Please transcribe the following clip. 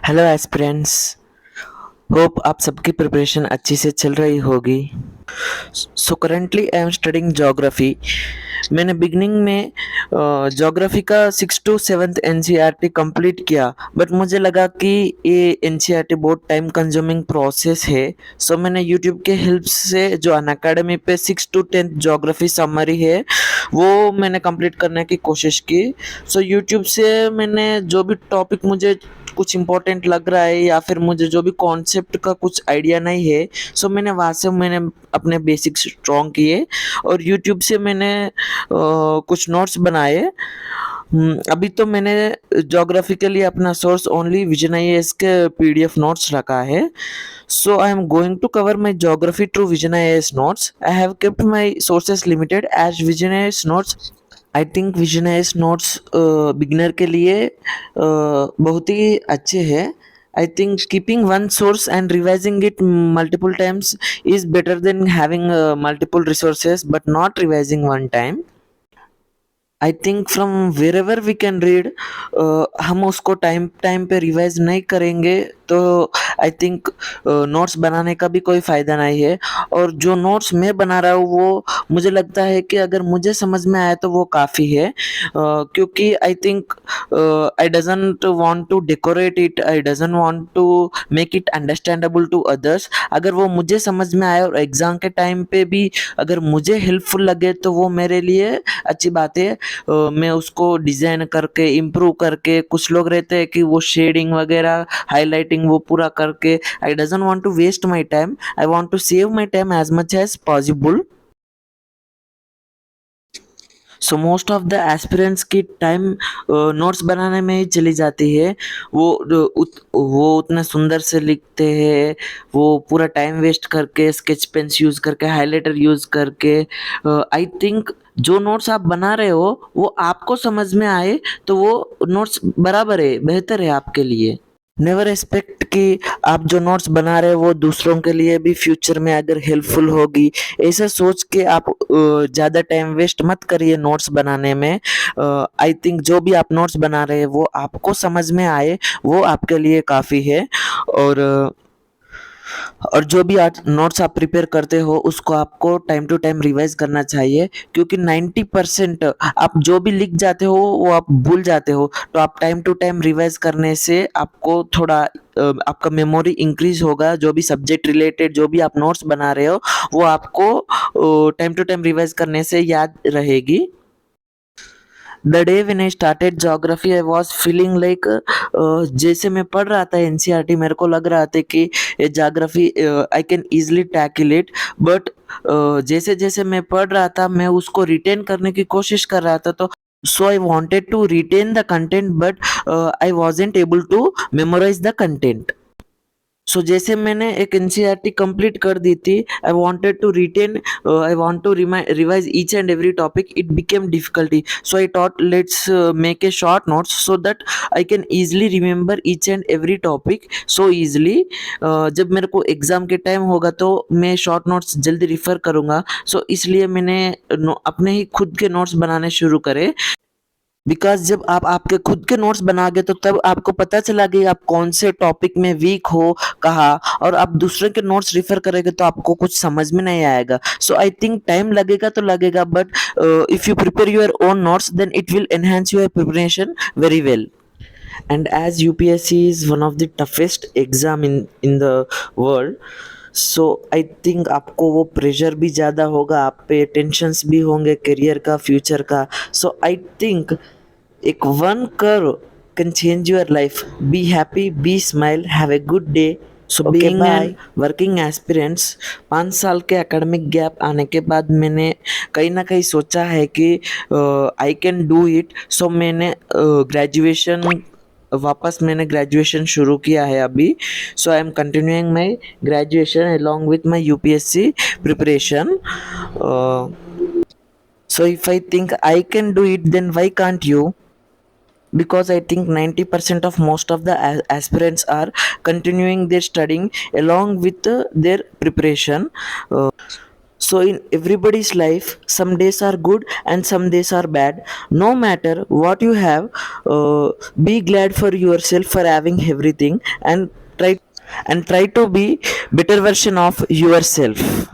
Hello aspirants. Hope आप सबकी preparation अच्छी से चल रही होगी। So currently I am studying geography. मैंने बिगनिंग में ज्योग्राफी का 6 to 7 एनसीईआरटी कंप्लीट किया, बट मुझे लगा कि ये एनसीईआरटी बहुत टाइम कंज्यूमिंग प्रोसेस है। सो मैंने यूट्यूब के हेल्प से जो अनअकैडमी पे 6 to 10 ज्योग्राफी समरी है वो मैंने कंप्लीट करने की कोशिश की। सो यूट्यूब से मैंने जो भी टॉपिक मुझे कुछ इम्पोर्टेंट लग रहा है या फिर मुझे जो भी कॉन्सेप्ट का कुछ आइडिया नहीं है, सो मैंने अपने बेसिक्स स्ट्रॉन्ग किए और यूट्यूब से मैंने कुछ नोट्स बनाए। अभी तो मैंने ज्योग्राफी के लिए अपना सोर्स ओनली विजन आईएएस के पीडीएफ नोट्स रखा है। So I am going to cover my geography through Vision IAS notes. I have kept my sources limited as Vision IAS notes. I think Vision IAS notes beginner के लिए बहुत ही अच्छे हैं। I think keeping one source and revising it multiple times is better than having multiple resources but not revising one time. I think from wherever we can read, हम उसको time time पे revise नहीं करेंगे तो I think notes बनाने का भी कोई फ़ायदा नहीं है। और जो नोट्स मैं बना रहा हूँ वो मुझे लगता है कि अगर मुझे समझ में आया तो वो काफ़ी है, क्योंकि I think I doesn't want to decorate it, I doesn't want to make it understandable to others. अगर वो मुझे समझ में आए और एग्ज़ाम के टाइम पे भी अगर मुझे हेल्पफुल लगे तो वो मेरे लिए अच्छी बात है। मैं उसको डिज़ाइन करके इम्प्रूव करके, कुछ लोग रहते हैं कि वो शेडिंग वगैरह हाईलाइटिंग वो पूरा करके, I doesn't want to waste my time, I want to save my time as much as possible. So most of the aspirants की टाइम नोट्स बनाने में ही चली जाती है। वो उतने सुंदर से लिखते हैं, वो पूरा टाइम वेस्ट करके स्केच पेन्स यूज़ करके हाइलाइटर यूज़ करके। आई थिंक जो नोट्स आप बना रहे हो वो आपको समझ में आए तो वो नोट्स बराबर है, बेहतर है आपके लिए। नेवर एक्सपेक्ट कि आप जो नोट्स बना रहे हो वो दूसरों के लिए भी फ्यूचर में अगर हेल्पफुल होगी, ऐसा सोच के आप ज़्यादा टाइम वेस्ट मत करिए नोट्स बनाने में। आई थिंक जो भी आप नोट्स बना रहे हैं वो आपको समझ में आए वो आपके लिए काफ़ी है। और और जो भी आज नोट्स आप प्रिपेयर करते हो उसको आपको टाइम टू टाइम रिवाइज करना चाहिए, क्योंकि 90% आप जो भी लिख जाते हो वो आप भूल जाते हो। तो आप टाइम टू टाइम रिवाइज करने से आपको थोड़ा आपका मेमोरी इंक्रीज होगा। जो भी सब्जेक्ट रिलेटेड जो भी आप नोट्स बना रहे हो वो आपको टाइम टू टाइम रिवाइज करने से याद रहेगी। The day when I started geography I was feeling like, जैसे मैं पढ़ रहा था एनसीईआरटी मेरे को लग रहा था कि ये geography I can easily tackle it. But जैसे जैसे मैं पढ़ रहा था मैं उसको रिटेन करने की कोशिश कर रहा था, तो so I wanted to retain the content but I wasn't able to memorise the content. So जैसे मैंने एक एनसीईआरटी कंप्लीट कर दी थी, I wanted to retain, I want to revise each and every topic, it became difficulty. So I thought let's make a short notes so that I can easily remember each and every topic so easily. जब मेरे को exam के time होगा तो मैं short notes जल्दी refer करूँगा। सो इसलिए मैंने अपने ही खुद के नोट्स बनाने शुरू करे। बिकॉज़ जब आप आपके खुद के नोट्स बनाओगे तो तब आपको पता चला कि आप कौन से टॉपिक में वीक हो, कहाँ, और आप दूसरे के नोट्स रेफर करेंगे तो आपको कुछ समझ में नहीं आएगा। सो आई थिंक टाइम लगेगा तो लगेगा, but if you prepare your own notes then it will enhance your preparation very well. And as UPSC is one of the toughest exam in the world, so I think आपको वो pressure भी ज़्यादा होगा, आप पे tensions भी होंगे career का, फ्यूचर का। सो आई थिंक एक one curve can change your life. Be happy, be smile, have a good day. So being an working aspirants, 5 साल के एकेडमिक गैप आने के बाद मैंने कहीं ना कहीं सोचा है कि I can do it. So मैंने ग्रेजुएशन शुरू किया है अभी। So I am continuing my graduation along with my UPSC preparation. So if I think I can do it, then why can't you? Because I think 90% of most of the aspirants are continuing their studying along with their preparation. So in everybody's life, some days are good and some days are bad. No matter what you have, be glad for yourself for having everything, and try to be better version of yourself.